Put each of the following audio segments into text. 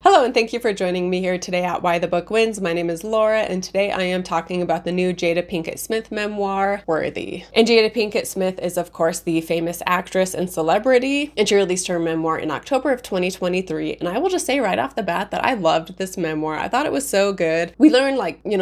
Hello and thank you for joining me here today at Why the Book Wins. My name is Laura and today I am talking about the new Jada Pinkett Smith memoir, Worthy. And Jada Pinkett Smith is of course the famous actress and celebrity, and she released her memoir in October of 2023. And I will just say right off the bat that I loved this memoir. I thought it was so good. We learned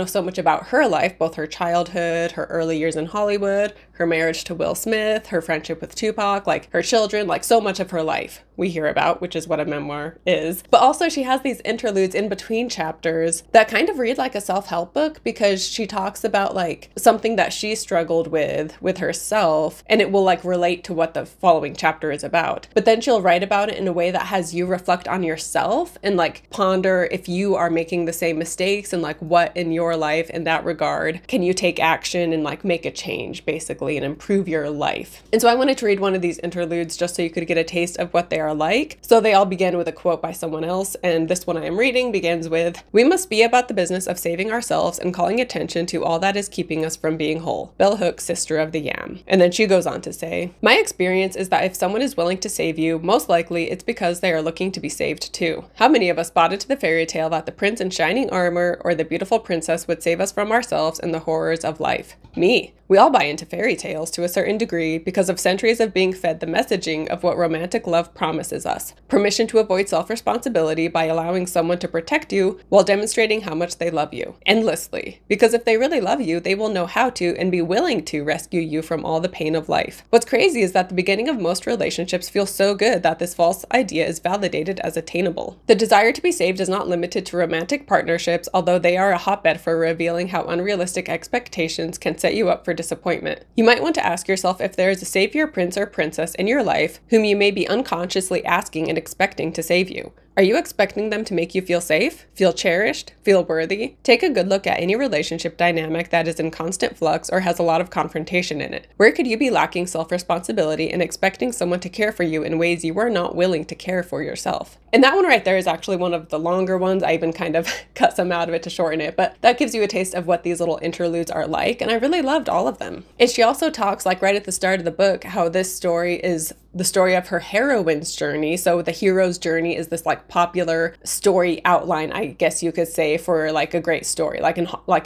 so much about her life, both her childhood, her early years in Hollywood, her marriage to Will Smith, her friendship with Tupac, her children, so much of her life we hear about, which is what a memoir is. But also she has these interludes in between chapters that kind of read like a self-help book, because she talks about something that she struggled with herself, and it will relate to what the following chapter is about. But then she'll write about it in a way that has you reflect on yourself and ponder if you are making the same mistakes, and what in your life in that regard can you take action and make a change basically and improve your life. And so I wanted to read one of these interludes just so you could get a taste of what they are like. So they all begin with a quote by someone else, and this one I am reading begins with, "We must be about the business of saving ourselves and calling attention to all that is keeping us from being whole. Bell Hooks, Sister of the Yam." And then she goes on to say, "My experience is that if someone is willing to save you, most likely it's because they are looking to be saved too. How many of us bought into the fairy tale that the prince in shining armor or the beautiful princess would save us from ourselves and the horrors of life? Me. We all buy into fairy tales to a certain degree because of centuries of being fed the messaging of what romantic love promises us. Permission to avoid self-responsibility by allowing someone to protect you while demonstrating how much they love you. Endlessly. Because if they really love you, they will know how to and be willing to rescue you from all the pain of life. What's crazy is that the beginning of most relationships feels so good that this false idea is validated as attainable. The desire to be saved is not limited to romantic partnerships, although they are a hotbed for revealing how unrealistic expectations can set you up for disappointment. You might want to ask yourself if there is a savior prince or princess in your life whom you may be unconsciously asking and expecting to save you. Are you expecting them to make you feel safe, feel cherished, feel worthy? Take a good look at any relationship dynamic that is in constant flux or has a lot of confrontation in it. Where could you be lacking self-responsibility and expecting someone to care for you in ways you are not willing to care for yourself?" And that one right there is actually one of the longer ones. I even kind of cut some out of it to shorten it, but that gives you a taste of what these little interludes are like, and I really loved all of them. And she also talks, right at the start of the book, how this story is the story of her heroine's journey. So the hero's journey is this popular story outline, I guess you could say, for a great story.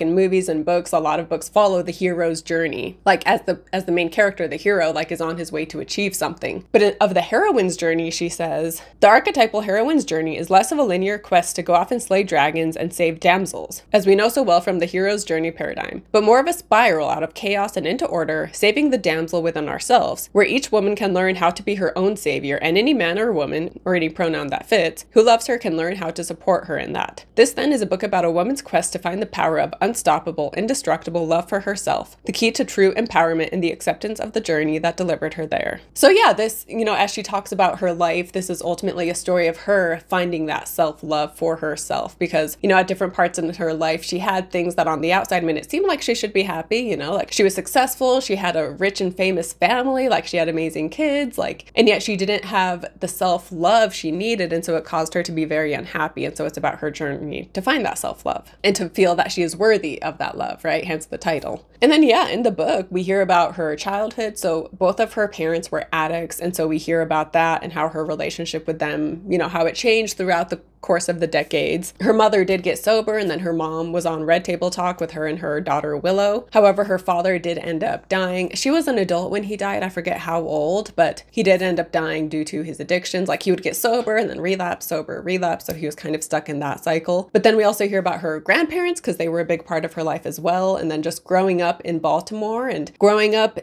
In movies and books, a lot of books follow the hero's journey. As the main character, the hero, is on his way to achieve something. But of the heroine's journey, she says, "The archetypal heroine's journey is less of a linear quest to go off and slay dragons and save damsels, as we know so well from the hero's journey paradigm, but more of a spiral out of chaos and into order, saving the damsel within ourselves, where each woman can learn how to be her own savior, and any man or woman, or any pronoun that fits, who loves her can learn how to support her in that. This then is a book about a woman's quest to find the power of unstoppable, indestructible love for herself, the key to true empowerment in the acceptance of the journey that delivered her there." So yeah, this, as she talks about her life, this is ultimately a story of her finding that self-love for herself, because, at different parts in her life, she had things that on the outside, it seemed like she should be happy, she was successful, she had a rich and famous family, she had amazing kids, and yet she didn't have the self-love she needed, and so it caused her to be very unhappy. And so it's about her journey to find that self-love and to feel that she is worthy of that love, right? Hence the title. And then yeah, in the book, we hear about her childhood. So both of her parents were addicts, and so we hear about that and how her relationship with them, how it changed throughout the course of the decades. Her mother did get sober, and then her mom was on Red Table Talk with her and her daughter Willow. However, her father did end up dying. She was an adult when he died. I forget how old, but he did end up dying due to his addictions. He would get sober and then relapse, sober, relapse. So he was kind of stuck in that cycle. But then we also hear about her grandparents, because they were a big part of her life as well. And then just growing up in Baltimore and growing up,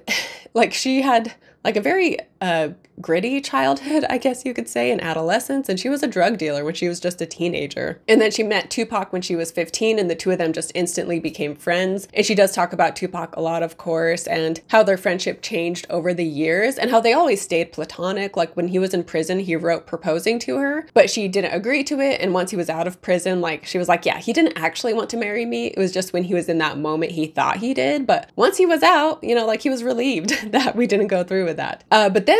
she had a very gritty childhood, I guess you could say, in adolescence, and she was a drug dealer when she was just a teenager. And then she met Tupac when she was 15, and the two of them just instantly became friends. And she does talk about Tupac a lot, of course, and how their friendship changed over the years, and how they always stayed platonic. When he was in prison, he wrote proposing to her, but she didn't agree to it. And once he was out of prison, she was yeah, he didn't actually want to marry me. It was just when he was in that moment, he thought he did. But once he was out, he was relieved that we didn't go through with that. But then,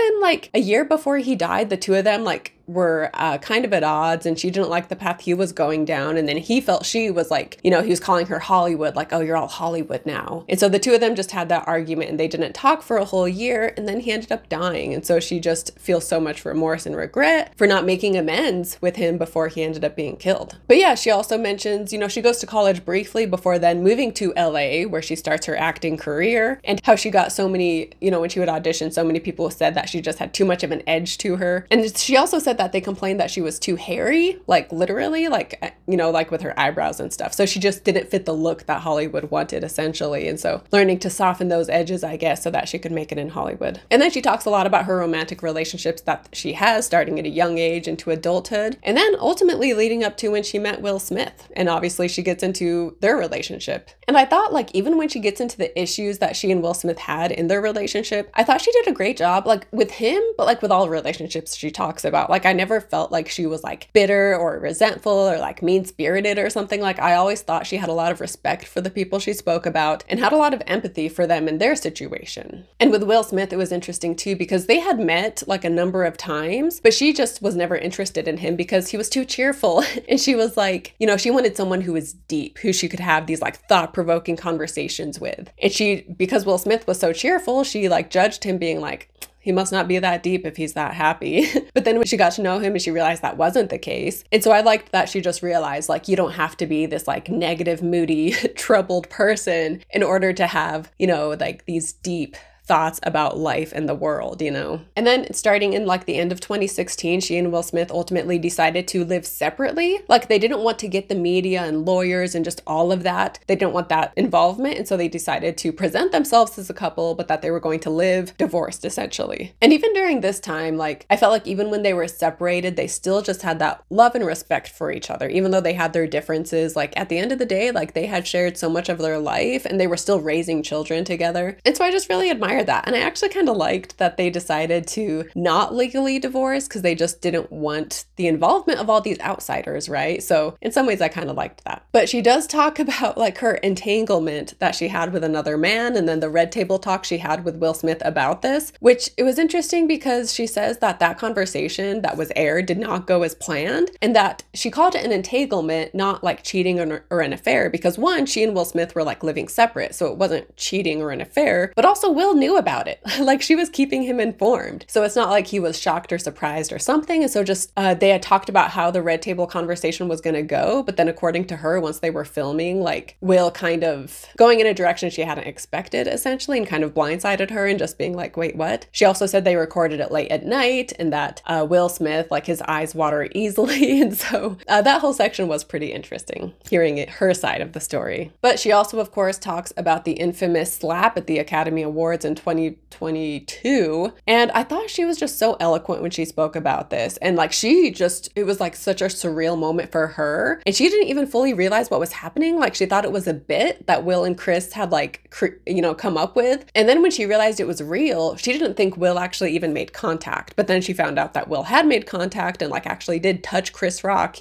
a year before he died, the two of them were kind of at odds, and she didn't like the path he was going down. And then he felt she was like, you know, he was calling her Hollywood, like, oh, you're all Hollywood now. And so the two of them just had that argument and they didn't talk for a whole year. And then he ended up dying. And so she just feels so much remorse and regret for not making amends with him before he ended up being killed. But yeah, she also mentions, you know, she goes to college briefly before then moving to LA, where she starts her acting career, and how she got so many, you know, when she would audition, so many people said that she just had too much of an edge to her. And she also said that they complained that she was too hairy, like literally, like, you know, like with her eyebrows and stuff. So she just didn't fit the look that Hollywood wanted, essentially. And so learning to soften those edges, I guess, so that she could make it in Hollywood. And then she talks a lot about her romantic relationships that she has starting at a young age into adulthood, and then ultimately leading up to when she met Will Smith. And obviously she gets into their relationship. And I thought, like, even when she gets into the issues that she and Will Smith had in their relationship, I thought she did a great job, like with him, but like with all relationships she talks about. Like, I never felt like she was like bitter or resentful or like mean-spirited or something. Like, I always thought she had a lot of respect for the people she spoke about and had a lot of empathy for them in their situation. And with Will Smith, it was interesting too, because they had met like a number of times, but she just was never interested in him because he was too cheerful. And she was like, you know, she wanted someone who was deep, who she could have these like thought-provoking conversations with. And she, because Will Smith was so cheerful, she like judged him, being like, he must not be that deep if he's that happy. But then when she got to know him and she realized that wasn't the case. And so I liked that she just realized, like, you don't have to be this like negative, moody, troubled person in order to have, you know, like these deep thoughts about life and the world, you know? And then starting in like the end of 2016, she and Will Smith ultimately decided to live separately. Like, they didn't want to get the media and lawyers and just all of that. They didn't want that involvement. And so they decided to present themselves as a couple, but that they were going to live divorced, essentially. And even during this time, like, I felt like even when they were separated, they still just had that love and respect for each other, even though they had their differences. Like, at the end of the day, like, they had shared so much of their life and they were still raising children together. And so I just really admire that. And I actually kind of liked that they decided to not legally divorce because they just didn't want the involvement of all these outsiders, right? So in some ways I kind of liked that. But she does talk about like her entanglement that she had with another man, and then the red table talk she had with Will Smith about this, which it was interesting because she says that that conversation that was aired did not go as planned, and that she called it an entanglement, not like cheating or an affair, because one, she and Will Smith were like living separate, so it wasn't cheating or an affair, but also Will knew about it. Like, she was keeping him informed. So it's not like he was shocked or surprised or something. And so just they had talked about how the red table conversation was going to go. But then according to her, once they were filming, like Will kind of going in a direction she hadn't expected, essentially, and kind of blindsided her and just being like, wait, what? She also said they recorded it late at night and that Will Smith, like, his eyes water easily. And so that whole section was pretty interesting, hearing her side of the story. But she also, of course, talks about the infamous slap at the Academy Awards in 2022. And I thought she was just so eloquent when she spoke about this. And like, it was like such a surreal moment for her. And she didn't even fully realize what was happening. Like, she thought it was a bit that Will and Chris had like, come up with. And then when she realized it was real, she didn't think Will actually even made contact. But then she found out that Will had made contact and like actually did touch Chris Rock,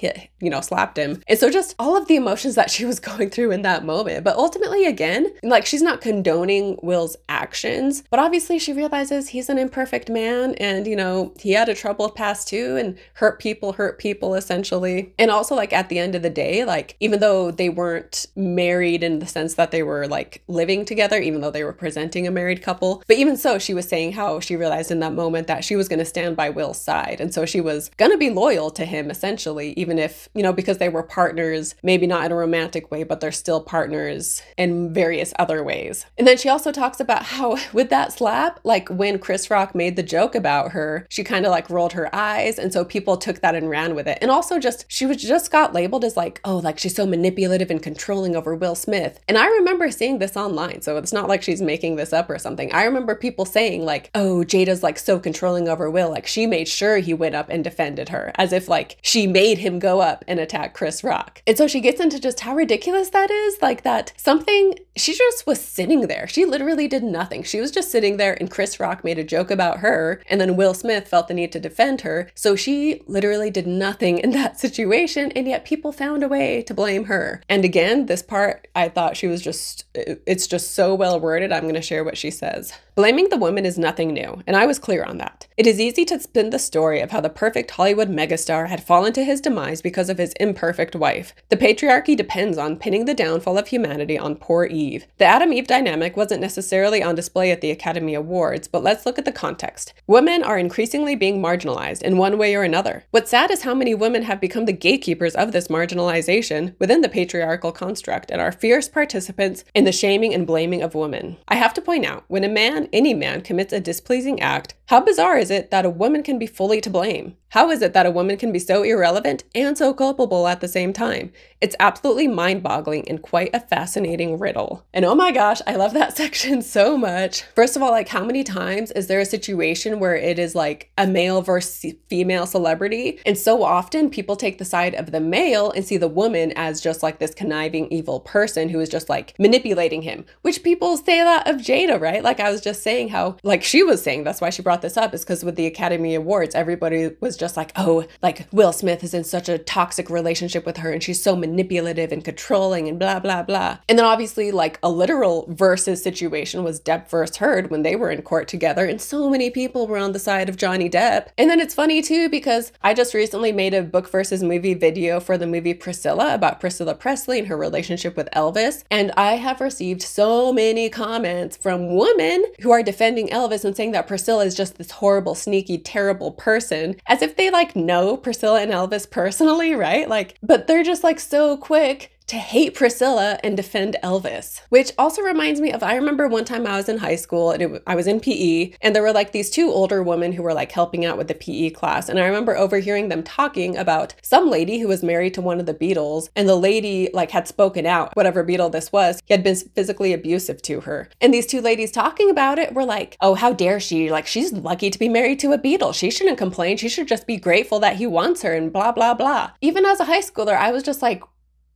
slapped him. And so just all of the emotions that she was going through in that moment. But ultimately, again, like, she's not condoning Will's actions, but obviously she realizes he's an imperfect man and, he had a troubled past too, and hurt people essentially. And also, like, at the end of the day, like, even though they weren't married in the sense that they were like living together, even though they were presenting a married couple, but even so, she was saying how she realized in that moment that she was going to stand by Will's side. And so she was going to be loyal to him, essentially, even if, because they were partners, maybe not in a romantic way, but they're still partners in various other ways. And then she also talks about how with that slap, like when Chris Rock made the joke about her, she kind of like rolled her eyes. And so people took that and ran with it. And also she just got labeled as like, oh, like she's so manipulative and controlling over Will Smith. And I remember seeing this online. So it's not like she's making this up or something. I remember people saying like, oh, Jada's like so controlling over Will. Like, she made sure he went up and defended her, as if like she made him go up and attack Chris Rock. And so she gets into just how ridiculous that is. Like, that something, she just was sitting there. She literally did nothing. she was just sitting there and Chris Rock made a joke about her, and then Will Smith felt the need to defend her. So she literally did nothing in that situation, and yet people found a way to blame her. And again, this part, I thought she was it's just so well worded. I'm going to share what she says. Blaming the woman is nothing new, and I was clear on that. It is easy to spin the story of how the perfect Hollywood megastar had fallen to his demise because of his imperfect wife. The patriarchy depends on pinning the downfall of humanity on poor Eve. The Adam-Eve dynamic wasn't necessarily on display at the Academy Awards, but let's look at the context. Women are increasingly being marginalized in one way or another. What's sad is how many women have become the gatekeepers of this marginalization within the patriarchal construct and are fierce participants in the shaming and blaming of women. I have to point out, when a man, any man, commits a displeasing act, how bizarre is it that a woman can be fully to blame? How is it that a woman can be so irrelevant and so culpable at the same time? It's absolutely mind-boggling and quite a fascinating riddle. And oh my gosh, I love that section so much. First of all, like, how many times is there a situation where it is like a male versus female celebrity? And so often people take the side of the male and see the woman as just like this conniving, evil person who is just like manipulating him, which people say that of Jada, right? Like I was just saying how, like she was saying, that's why she brought this up, is because with the Academy Awards, everybody was just like, oh, like Will Smith is in such a toxic relationship with her and she's so manipulative and controlling and blah, blah, blah. And then obviously like a literal versus situation was Depp versus Heard when they were in court together, and so many people were on the side of Johnny Depp. And then it's funny too, because I just recently made a book versus movie video for the movie Priscilla about Priscilla Presley and her relationship with Elvis. And I have received so many comments from women who are defending Elvis and saying that Priscilla is just this horrible, sneaky, terrible person, as if they like know Priscilla and Elvis personally, right? Like, but they're just like so quick to hate Priscilla and defend Elvis. Which also reminds me of, I remember one time I was in high school and I was in PE, and there were like these two older women who were like helping out with the PE class. And I remember overhearing them talking about some lady who was married to one of the Beatles, and the lady like had spoken out, whatever Beatle this was, he had been physically abusive to her. And these two ladies talking about it were like, oh, how dare she? Like, she's lucky to be married to a Beatle. She shouldn't complain. She should just be grateful that he wants her and blah, blah, blah. Even as a high schooler, I was just like,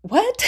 what?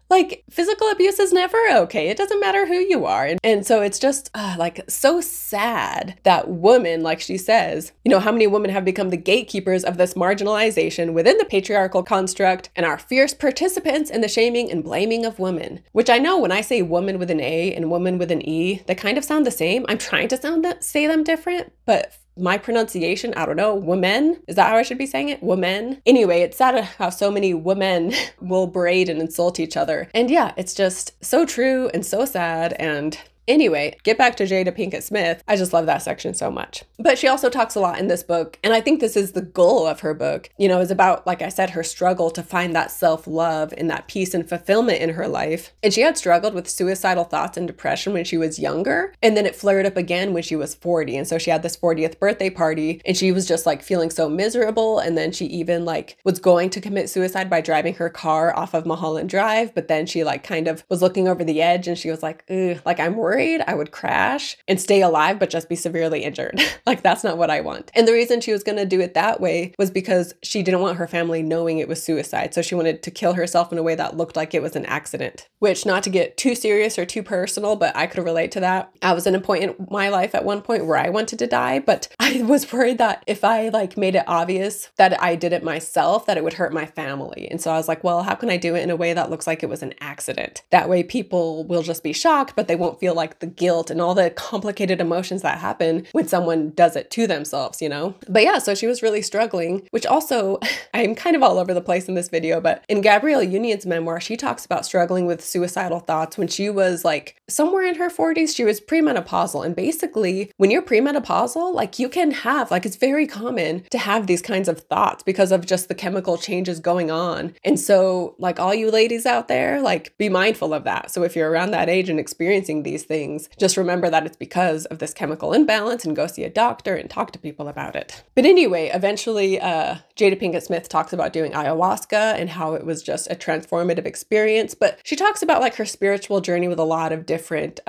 Like, physical abuse is never okay. It doesn't matter who you are. And so it's just like so sad that women, like she says, you know, how many women have become the gatekeepers of this marginalization within the patriarchal construct and are fierce participants in the shaming and blaming of women. Which I know when I say woman with an A and woman with an E, they kind of sound the same. I'm trying to say them different, but my pronunciation, I don't know, women? Is that how I should be saying it? Women? Anyway, it's sad how so many women will berate and insult each other. And yeah, it's just so true and so sad. And anyway, get back to Jada Pinkett Smith. I just love that section so much. But she also talks a lot in this book, and I think this is the goal of her book, you know, is about, like I said, her struggle to find that self-love and that peace and fulfillment in her life. And she had struggled with suicidal thoughts and depression when she was younger, and then it flared up again when she was 40. And so she had this 40th birthday party, and she was just like feeling so miserable. And then she even like was going to commit suicide by driving her car off of Mulholland Drive, but then she like kind of was looking over the edge and she was like, ugh, like I'm worried I would crash and stay alive, but just be severely injured. Like, that's not what I want. And the reason she was going to do it that way was because she didn't want her family knowing it was suicide. So she wanted to kill herself in a way that looked like it was an accident, which, not to get too serious or too personal, but I could relate to that. I was in a point in my life at one point where I wanted to die, but I was worried that if I like made it obvious that I did it myself, that it would hurt my family. And so I was like, well, how can I do it in a way that looks like it was an accident? That way people will just be shocked, but they won't feel like the guilt and all the complicated emotions that happen when someone does it to themselves, you know? But yeah, so she was really struggling, which also, I'm kind of all over the place in this video, but in Gabrielle Union's memoir, she talks about struggling with suicidal thoughts when she was like somewhere in her 40s. She was premenopausal. And basically, when you're premenopausal, like you can have, like, it's very common to have these kinds of thoughts because of just the chemical changes going on. And so like all you ladies out there, like be mindful of that. So if you're around that age and experiencing these things, just remember that it's because of this chemical imbalance and go see a doctor and talk to people about it. But anyway, eventually Jada Pinkett Smith talks about doing ayahuasca and how it was just a transformative experience. But she talks about like her spiritual journey with a lot of different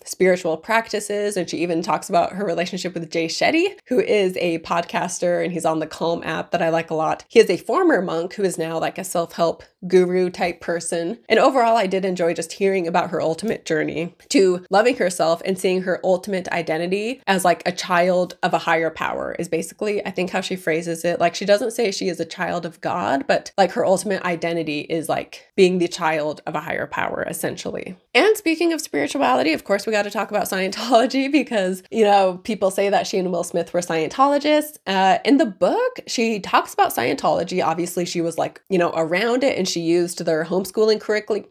spiritual practices. And she even talks about her relationship with Jay Shetty, who is a podcaster, and he's on the Calm app that I like a lot. He is a former monk who is now like a self-help guru type person. And overall, I did enjoy just hearing about her ultimate journey to loving herself and seeing her ultimate identity as like a child of a higher power is basically, I think, how she phrases it. Like, she doesn't say she is a child of God, but like her ultimate identity is like being the child of a higher power, essentially. And speaking of spirituality, of course, we got to talk about Scientology because, you know, people say that she and Will Smith were Scientologists. In the book, she talks about Scientology. Obviously, she was like, you know, around it, and she used their homeschooling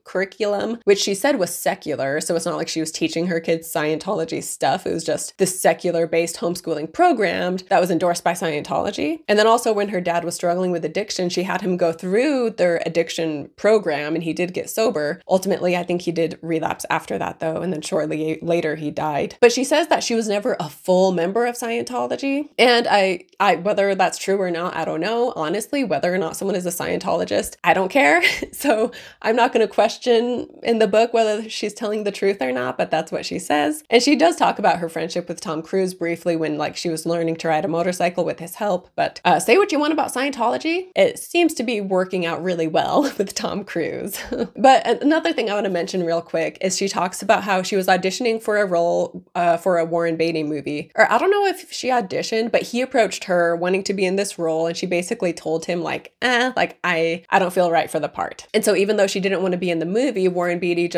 curriculum, which she said was secular. So it's not like she was teaching her kids Scientology stuff. It was just this secular-based homeschooling program that was endorsed by Scientology. And then also when her dad was struggling with addiction, she had him go through their addiction program, and he did get sober. Ultimately, I think he did relapse after that though, and then shortly later he died. But she says that she was never a full member of Scientology. And I whether that's true or not, I don't know. Honestly, whether or not someone is a Scientologist, I don't care. So I'm not going to question in the book whether she's telling the truth or not, but that's what she says. And she does talk about her friendship with Tom Cruise briefly when like she was learning to ride a motorcycle with his help. But say what you want about Scientology, it seems to be working out really well with Tom Cruise. But another thing I want to mention real quick is she talks about how she was auditioning for a role for a Warren Beatty movie. Or I don't know if she auditioned, but he approached her wanting to be in this role, and she basically told him like, I don't feel right for the part. And so even though she didn't want to be in the movie, Warren Beatty,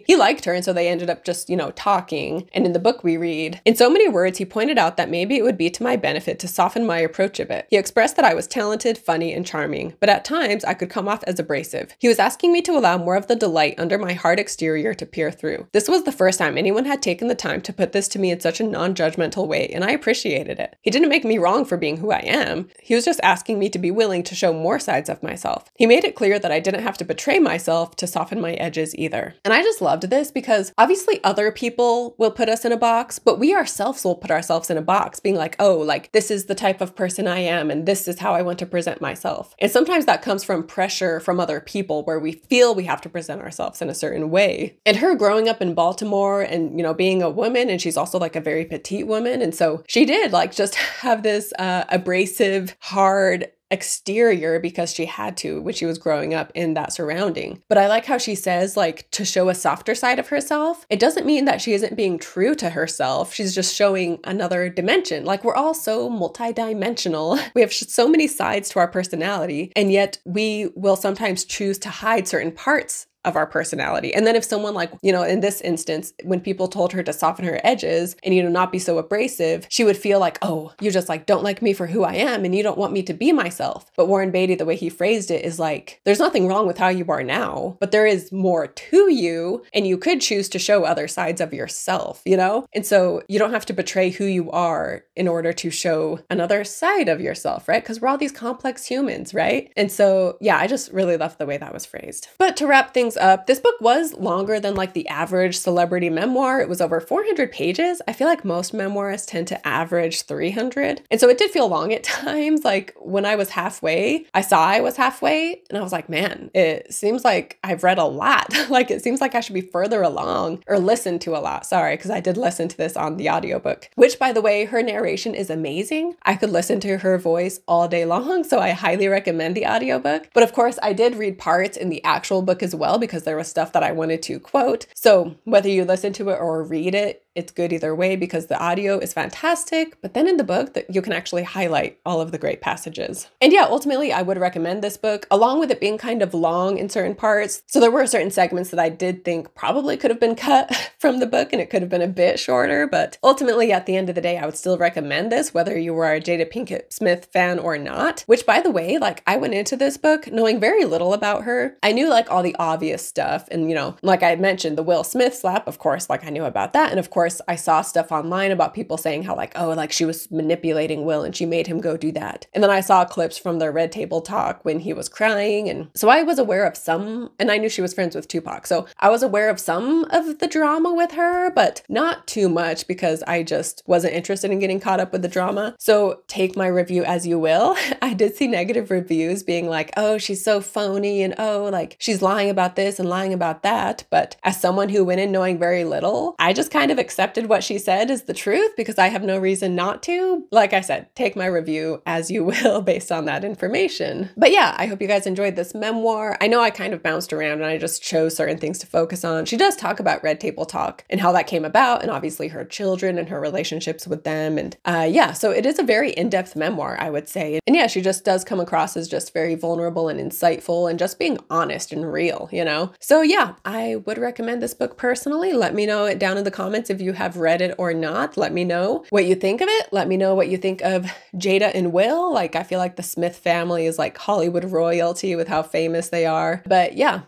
he liked her, and so they ended up just, you know, talking. And in the book we read, in so many words, he pointed out that maybe it would be to my benefit to soften my approach of it. He expressed that I was talented, funny, and charming, but at times I could come off as abrasive. He was asking me to allow more of the delight under my hard exterior to peer through. This was the first time anyone had taken the time to put this to me in such a non-judgmental way, and I appreciated it. He didn't make me wrong for being who I am. He was just asking me to be willing to show more sides of myself. He made it clear that I didn't have to betray myself to soften my edges either. And I just loved this because obviously other people will put us in a box, but we ourselves will put ourselves in a box being like, oh, like this is the type of person I am and this is how I want to present myself. And sometimes that comes from pressure from other people where we feel we have to present ourselves in a certain way. And her growing up in Baltimore and, you know, being a woman, and she's also like a very petite woman. And so she did like just have this abrasive, hard exterior because she had to when she was growing up in that surrounding. But I like how she says like to show a softer side of herself. It doesn't mean that she isn't being true to herself. She's just showing another dimension. Like, we're all so multidimensional. We have so many sides to our personality, and yet we will sometimes choose to hide certain parts of our personality. And then if someone like, you know, in this instance, when people told her to soften her edges and, you know, not be so abrasive, she would feel like, oh, you just like don't like me for who I am and you don't want me to be myself. But Warren Beatty, the way he phrased it is like, there's nothing wrong with how you are now, but there is more to you, and you could choose to show other sides of yourself, you know? And so you don't have to betray who you are in order to show another side of yourself, right? Because we're all these complex humans, right? And so, yeah, I just really love the way that was phrased. But to wrap things up, this book was longer than like the average celebrity memoir. It was over 400 pages. I feel like most memoirs tend to average 300. And so it did feel long at times. Like when I was halfway, I was halfway and I was like, man, it seems like I've read a lot. Like it seems like I should be further along or listen to a lot. Sorry, because I did listen to this on the audiobook, which by the way, her narration is amazing. I could listen to her voice all day long. So I highly recommend the audiobook. But of course, I did read parts in the actual book as well, because there was stuff that I wanted to quote. So whether you listen to it or read it, it's good either way because the audio is fantastic. But then in the book, you can actually highlight all of the great passages. And yeah, ultimately, I would recommend this book, along with it being kind of long in certain parts. So there were certain segments that I did think probably could have been cut from the book and it could have been a bit shorter. But ultimately, at the end of the day, I would still recommend this, whether you were a Jada Pinkett Smith fan or not. Which, by the way, like I went into this book knowing very little about her. I knew like all the obvious stuff. And, you know, like I mentioned, the Will Smith slap, of course, like I knew about that. And of course, I saw stuff online about people saying how like, oh, like she was manipulating Will and she made him go do that. And then I saw clips from their Red Table Talk when he was crying. And so I was aware of some, and I knew she was friends with Tupac. So I was aware of some of the drama with her, but not too much because I just wasn't interested in getting caught up with the drama. So take my review as you will. I did see negative reviews being like, oh, she's so phony and oh, like she's lying about this and lying about that. But as someone who went in knowing very little, I just kind of accepted what she said as the truth because I have no reason not to. Like I said, take my review as you will based on that information. But yeah, I hope you guys enjoyed this memoir. I know I kind of bounced around and I just chose certain things to focus on. She does talk about Red Table Talk and how that came about, and obviously her children and her relationships with them. And yeah, so it is a very in-depth memoir, I would say. And yeah, she just does come across as just very vulnerable and insightful and just being honest and real, you know? So yeah, I would recommend this book personally. Let me know it down in the comments if you have read it or not. Let me know what you think of it. Let me know what you think of Jada and Will. Like, I feel like the Smith family is like Hollywood royalty with how famous they are. But yeah,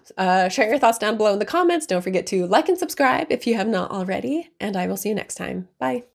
share your thoughts down below in the comments. Don't forget to like and subscribe if you have not already, and I will see you next time. Bye.